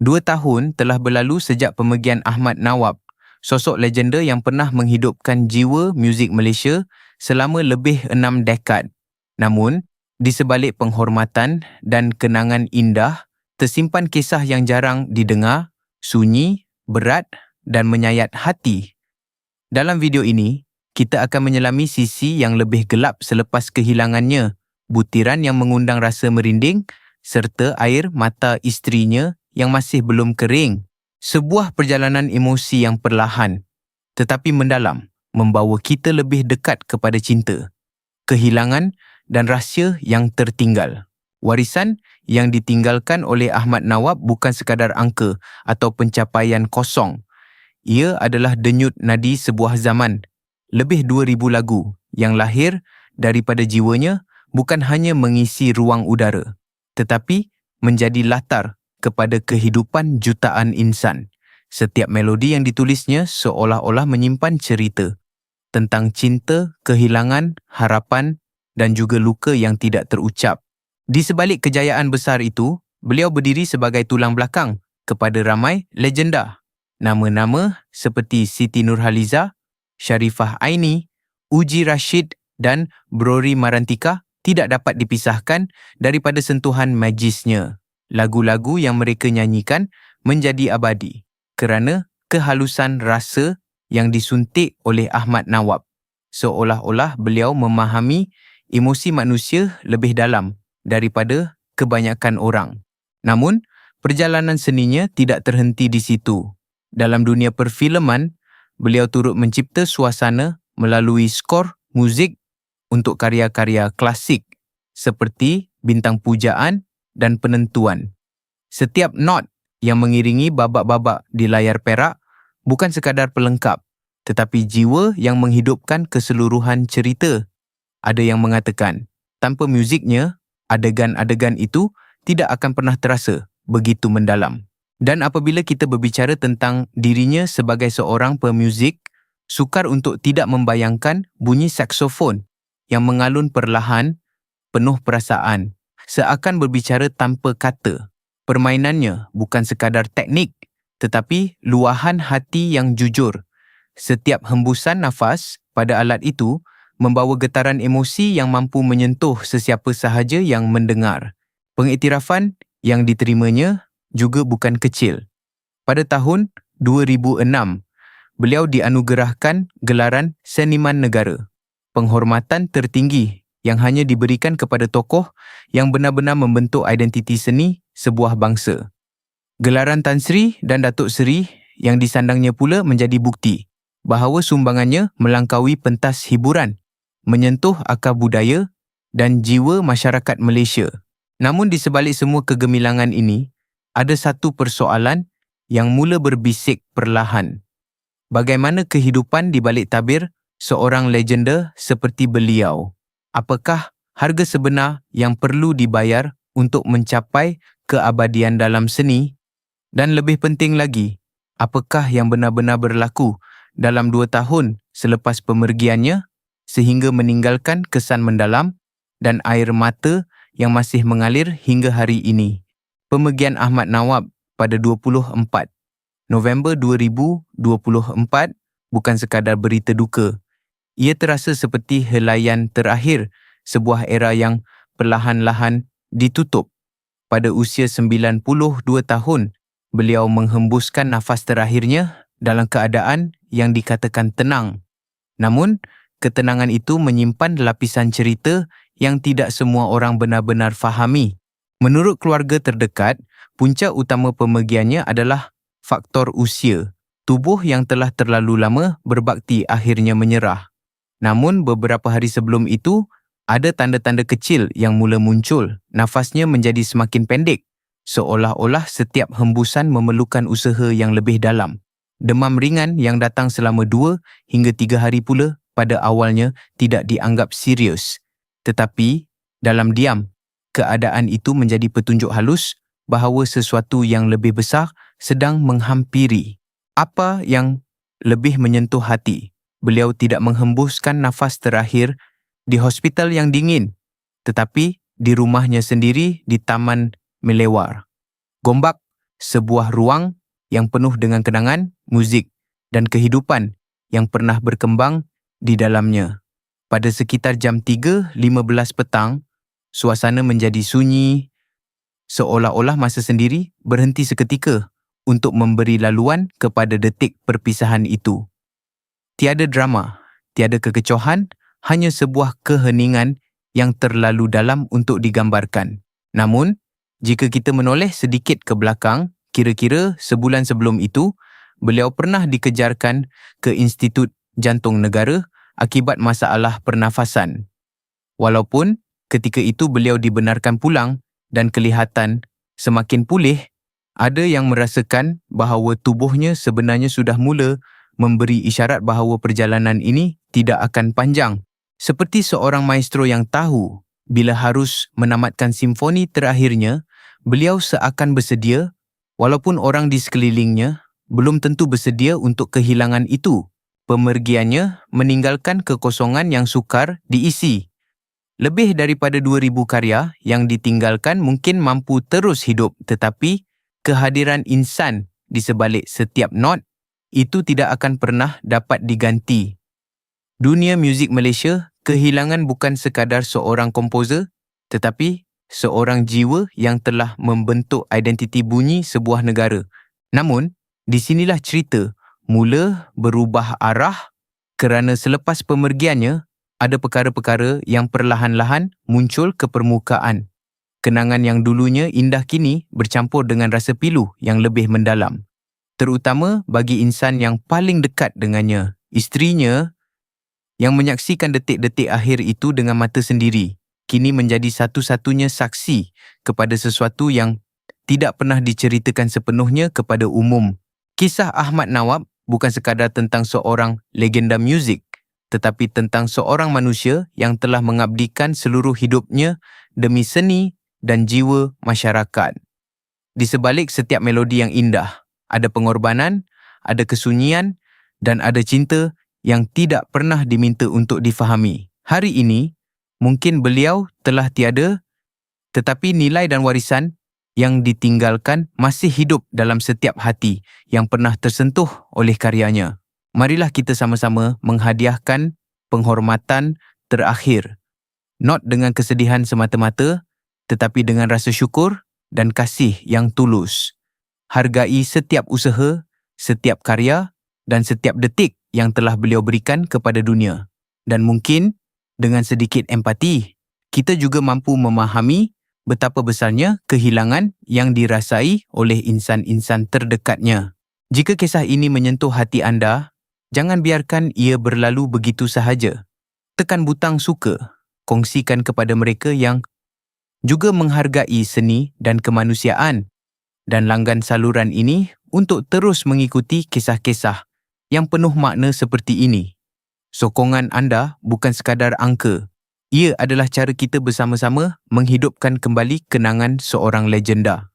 2 tahun telah berlalu sejak pemergian Ahmad Nawab, sosok legenda yang pernah menghidupkan jiwa muzik Malaysia selama lebih 6 dekad. Namun, di sebalik penghormatan dan kenangan indah, tersimpan kisah yang jarang didengar, sunyi, berat dan menyayat hati. Dalam video ini, kita akan menyelami sisi yang lebih gelap selepas kehilangannya, butiran yang mengundang rasa merinding serta air mata isterinya yang masih belum kering. Sebuah perjalanan emosi yang perlahan tetapi mendalam membawa kita lebih dekat kepada cinta, kehilangan dan rahsia yang tertinggal. Warisan yang ditinggalkan oleh Ahmad Nawab bukan sekadar angka atau pencapaian kosong. Ia adalah denyut nadi sebuah zaman. Lebih 2,000 lagu yang lahir daripada jiwanya bukan hanya mengisi ruang udara, tetapi menjadi latar kepada kehidupan jutaan insan. Setiap melodi yang ditulisnya seolah-olah menyimpan cerita tentang cinta, kehilangan, harapan dan juga luka yang tidak terucap. Di sebalik kejayaan besar itu, beliau berdiri sebagai tulang belakang kepada ramai legenda. Nama-nama seperti Siti Nurhaliza, Sharifah Aini, Uji Rashid dan Brori Marantika tidak dapat dipisahkan daripada sentuhan magisnya. Lagu-lagu yang mereka nyanyikan menjadi abadi kerana kehalusan rasa yang disuntik oleh Ahmad Nawab. Seolah-olah beliau memahami emosi manusia lebih dalam daripada kebanyakan orang. Namun, perjalanan seninya tidak terhenti di situ. Dalam dunia perfilman, beliau turut mencipta suasana melalui skor muzik untuk karya-karya klasik seperti Bintang Pujaan dan Penentuan. Setiap not yang mengiringi babak-babak di layar perak bukan sekadar pelengkap, tetapi jiwa yang menghidupkan keseluruhan cerita. Ada yang mengatakan, tanpa muziknya, adegan-adegan itu tidak akan pernah terasa begitu mendalam. Dan apabila kita berbicara tentang dirinya sebagai seorang pemuzik, sukar untuk tidak membayangkan bunyi saksofon yang mengalun perlahan, penuh perasaan, seakan berbicara tanpa kata. Permainannya bukan sekadar teknik, tetapi luahan hati yang jujur. Setiap hembusan nafas pada alat itu membawa getaran emosi yang mampu menyentuh sesiapa sahaja yang mendengar. Pengiktirafan yang diterimanya juga bukan kecil. Pada tahun 2006, beliau dianugerahkan gelaran Seniman Negara, penghormatan tertinggi yang hanya diberikan kepada tokoh yang benar-benar membentuk identiti seni sebuah bangsa. Gelaran Tan Sri dan Datuk Seri yang disandangnya pula menjadi bukti bahawa sumbangannya melangkaui pentas hiburan, menyentuh akar budaya dan jiwa masyarakat Malaysia. Namun di sebalik semua kegemilangan ini, ada satu persoalan yang mula berbisik perlahan. Bagaimana kehidupan di balik tabir seorang legenda seperti beliau? Apakah harga sebenar yang perlu dibayar untuk mencapai keabadian dalam seni? Dan lebih penting lagi, apakah yang benar-benar berlaku dalam 2 tahun selepas pemergiannya sehingga meninggalkan kesan mendalam dan air mata yang masih mengalir hingga hari ini? Pemergian Ahmad Nawab pada 24 November 2024 bukan sekadar berita duka. Ia terasa seperti helaian terakhir sebuah era yang perlahan-lahan ditutup. Pada usia 92 tahun, beliau menghembuskan nafas terakhirnya dalam keadaan yang dikatakan tenang. Namun, ketenangan itu menyimpan lapisan cerita yang tidak semua orang benar-benar fahami. Menurut keluarga terdekat, punca utama pemergiannya adalah faktor usia. Tubuh yang telah terlalu lama berbakti akhirnya menyerah. Namun beberapa hari sebelum itu, ada tanda-tanda kecil yang mula muncul. Nafasnya menjadi semakin pendek, seolah-olah setiap hembusan memerlukan usaha yang lebih dalam. Demam ringan yang datang selama 2 hingga 3 hari pula pada awalnya tidak dianggap serius. Tetapi, dalam diam, keadaan itu menjadi petunjuk halus bahawa sesuatu yang lebih besar sedang menghampiri. Apa yang lebih menyentuh hati? Beliau tidak menghembuskan nafas terakhir di hospital yang dingin, tetapi di rumahnya sendiri di Taman Melewar, Gombak, sebuah ruang yang penuh dengan kenangan, muzik dan kehidupan yang pernah berkembang di dalamnya. Pada sekitar jam 3:15 petang, suasana menjadi sunyi, seolah-olah masa sendiri berhenti seketika untuk memberi laluan kepada detik perpisahan itu. Tiada drama, tiada kekecohan, hanya sebuah keheningan yang terlalu dalam untuk digambarkan. Namun, jika kita menoleh sedikit ke belakang, kira-kira sebulan sebelum itu, beliau pernah dikejarkan ke Institut Jantung Negara akibat masalah pernafasan. Walaupun ketika itu beliau dibenarkan pulang dan kelihatan semakin pulih, ada yang merasakan bahawa tubuhnya sebenarnya sudah mula memberi isyarat bahawa perjalanan ini tidak akan panjang. Seperti seorang maestro yang tahu bila harus menamatkan simfoni terakhirnya, beliau seakan bersedia, walaupun orang di sekelilingnya belum tentu bersedia untuk kehilangan itu. Pemergiannya meninggalkan kekosongan yang sukar diisi. Lebih daripada 2,000 karya yang ditinggalkan mungkin mampu terus hidup, tetapi kehadiran insan di sebalik setiap not itu tidak akan pernah dapat diganti. Dunia muzik Malaysia kehilangan bukan sekadar seorang komposer, tetapi seorang jiwa yang telah membentuk identiti bunyi sebuah negara. Namun, di sinilah cerita mula berubah arah kerana selepas pemergiannya, ada perkara-perkara yang perlahan-lahan muncul ke permukaan. Kenangan yang dulunya indah kini bercampur dengan rasa pilu yang lebih mendalam. Terutama bagi insan yang paling dekat dengannya, isterinya, yang menyaksikan detik-detik akhir itu dengan mata sendiri, kini menjadi satu-satunya saksi kepada sesuatu yang tidak pernah diceritakan sepenuhnya kepada umum. Kisah Ahmad Nawab bukan sekadar tentang seorang legenda muzik, tetapi tentang seorang manusia yang telah mengabdikan seluruh hidupnya demi seni dan jiwa masyarakat. Di sebalik setiap melodi yang indah, ada pengorbanan, ada kesunyian, dan ada cinta yang tidak pernah diminta untuk difahami. Hari ini, mungkin beliau telah tiada, tetapi nilai dan warisan yang ditinggalkan masih hidup dalam setiap hati yang pernah tersentuh oleh karyanya. Marilah kita sama-sama menghadiahkan penghormatan terakhir, not dengan kesedihan semata-mata, tetapi dengan rasa syukur dan kasih yang tulus. Hargai setiap usaha, setiap karya, dan setiap detik yang telah beliau berikan kepada dunia. Dan mungkin dengan sedikit empati, kita juga mampu memahami betapa besarnya kehilangan yang dirasai oleh insan-insan terdekatnya. Jika kisah ini menyentuh hati anda, jangan biarkan ia berlalu begitu sahaja. Tekan butang suka, kongsikan kepada mereka yang juga menghargai seni dan kemanusiaan, dan langgan saluran ini untuk terus mengikuti kisah-kisah yang penuh makna seperti ini. Sokongan anda bukan sekadar angka. Ia adalah cara kita bersama-sama menghidupkan kembali kenangan seorang legenda.